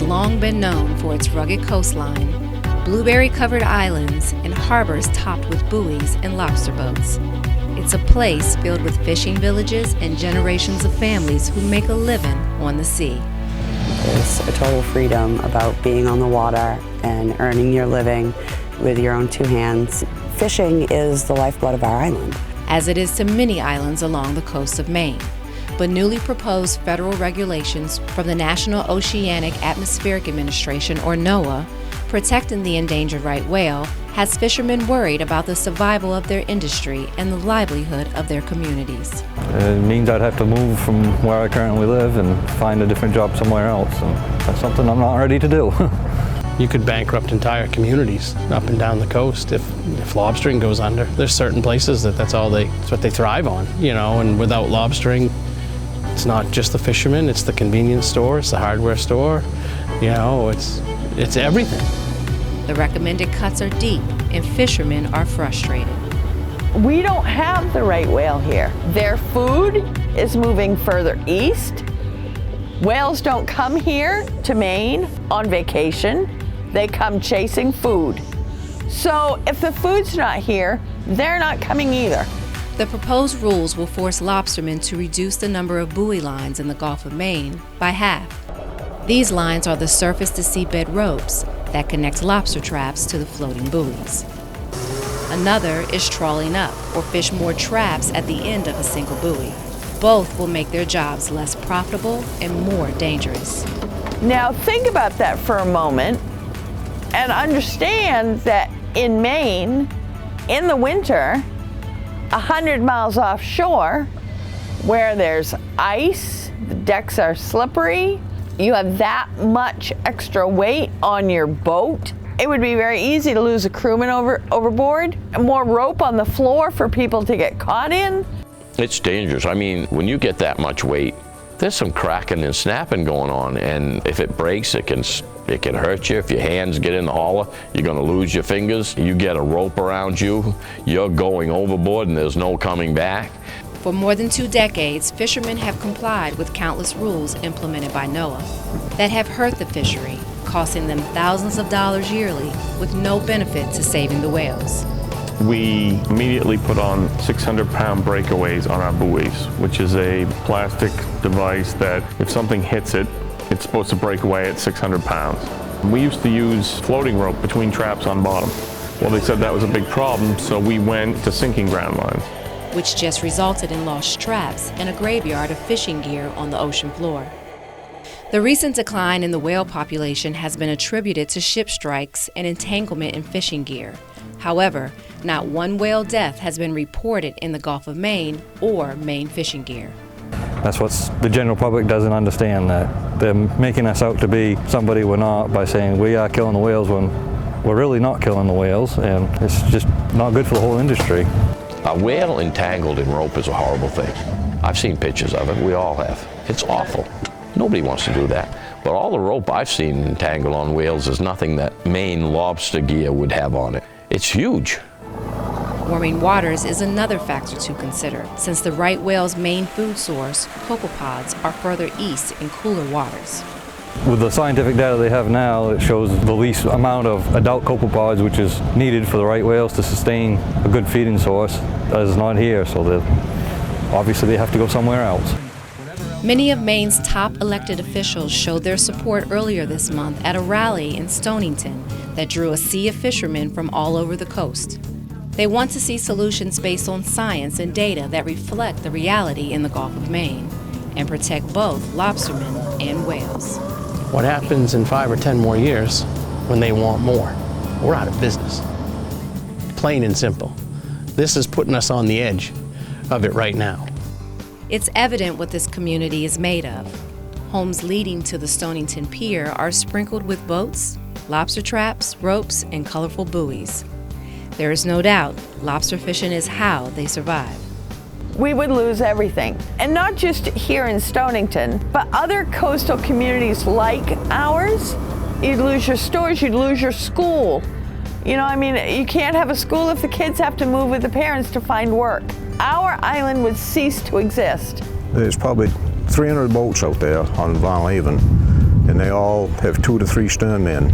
has long been known for its rugged coastline, blueberry-covered islands, and harbors topped with buoys and lobster boats. It's a place filled with fishing villages and generations of families who make a living on the sea. There's a total freedom about being on the water and earning your living with your own two hands. Fishing is the lifeblood of our island. As it is to many islands along the coast of Maine. But newly proposed federal regulations from the National Oceanic Atmospheric Administration, or NOAA, protecting the endangered right whale, has fishermen worried about the survival of their industry and the livelihood of their communities. It means I'd have to move from where I currently live and find a different job somewhere else, and that's something I'm not ready to do. You could bankrupt entire communities up and down the coast if lobstering goes under. There's certain places that's what they thrive on, and without lobstering, it's not just the fishermen, it's the convenience store, it's the hardware store, it's everything. The recommended cuts are deep and fishermen are frustrated. We don't have the right whale here. Their food is moving further east. Whales don't come here to Maine on vacation. They come chasing food. So if the food's not here, they're not coming either. The proposed rules will force lobstermen to reduce the number of buoy lines in the Gulf of Maine by half. These lines are the surface-to-seabed ropes that connect lobster traps to the floating buoys. Another is trawling up or fish more traps at the end of a single buoy. Both will make their jobs less profitable and more dangerous. Now think about that for a moment and understand that in Maine, in the winter, 100 miles offshore, where there's ice, the decks are slippery, you have that much extra weight on your boat. It would be very easy to lose a crewman overboard, more rope on the floor for people to get caught in. It's dangerous. I mean, when you get that much weight, there's some cracking and snapping going on, and if it breaks, it can hurt you. If your hands get in the hauler, you're gonna lose your fingers. You get a rope around you, you're going overboard and there's no coming back. For more than 2 decades, fishermen have complied with countless rules implemented by NOAA that have hurt the fishery, costing them thousands of dollars yearly with no benefit to saving the whales. We immediately put on 600-pound breakaways on our buoys, which is a plastic device that if something hits it, it's supposed to break away at 600 pounds. We used to use floating rope between traps on bottom. Well, they said that was a big problem, so we went to sinking ground lines, which just resulted in lost traps and a graveyard of fishing gear on the ocean floor. The recent decline in the whale population has been attributed to ship strikes and entanglement in fishing gear. However, not one whale death has been reported in the Gulf of Maine or Maine fishing gear. That's what the general public doesn't understand, that they're making us out to be somebody we're not by saying we are killing the whales when we're really not killing the whales, and it's just not good for the whole industry. A whale entangled in rope is a horrible thing. I've seen pictures of it, we all have. It's awful. Nobody wants to do that. But all the rope I've seen entangled on whales is nothing that Maine lobster gear would have on it. It's huge. Warming waters is another factor to consider, since the right whale's main food source, copepods, are further east in cooler waters. With the scientific data they have now, it shows the least amount of adult copepods which is needed for the right whales to sustain a good feeding source that is not here, so obviously they have to go somewhere else. Many of Maine's top elected officials showed their support earlier this month at a rally in Stonington that drew a sea of fishermen from all over the coast. They want to see solutions based on science and data that reflect the reality in the Gulf of Maine and protect both lobstermen and whales. What happens in 5 or 10 more years when they want more? We're out of business. Plain and simple. This is putting us on the edge of it right now. It's evident what this community is made of. Homes leading to the Stonington Pier are sprinkled with boats, lobster traps, ropes, and colorful buoys. There is no doubt lobster fishing is how they survive. We would lose everything. And not just here in Stonington, but other coastal communities like ours. You'd lose your stores, you'd lose your school. You can't have a school if the kids have to move with the parents to find work. Our island would cease to exist. There's probably 300 boats out there on Von Leven, and they all have 2 to 3 stern men.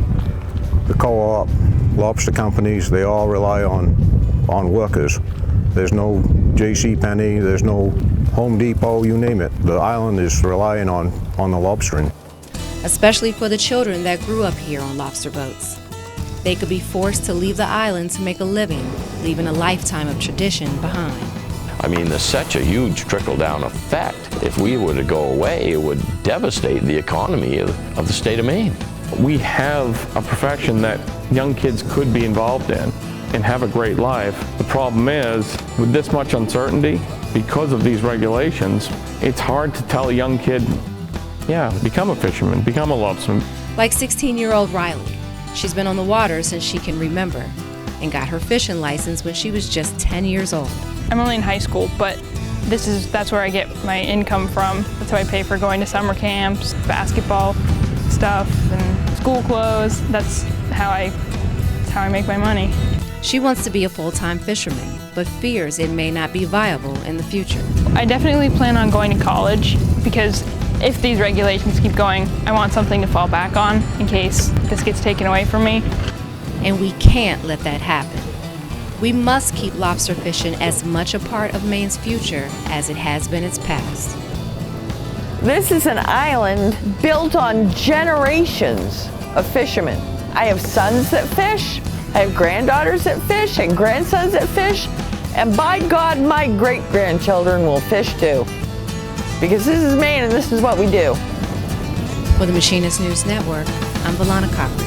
The co-op, lobster companies, they all rely on workers. There's no J.C. Penney, there's no Home Depot, you name it. The island is relying on the lobstering. Especially for the children that grew up here on lobster boats. They could be forced to leave the island to make a living, leaving a lifetime of tradition behind. I mean, there's such a huge trickle-down effect. If we were to go away, it would devastate the economy of the state of Maine. We have a profession that young kids could be involved in and have a great life. The problem is, with this much uncertainty, because of these regulations, it's hard to tell a young kid, yeah, become a fisherman, become a lobsterman. Like 16-year-old Riley. She's been on the water since she can remember and got her fishing license when she was just 10 years old. I'm only in high school, but that's where I get my income from. That's how I pay for going to summer camps, basketball stuff, and school clothes. That's how I make my money. She wants to be a full-time fisherman, but fears it may not be viable in the future. I definitely plan on going to college because if these regulations keep going, I want something to fall back on in case this gets taken away from me. And we can't let that happen. We must keep lobster fishing as much a part of Maine's future as it has been its past. This is an island built on generations of fishermen. I have sons that fish, I have granddaughters that fish, and grandsons that fish, and by God, my great-grandchildren will fish too. Because this is Maine and this is what we do. For the Machinist News Network, I'm Valana Cochran.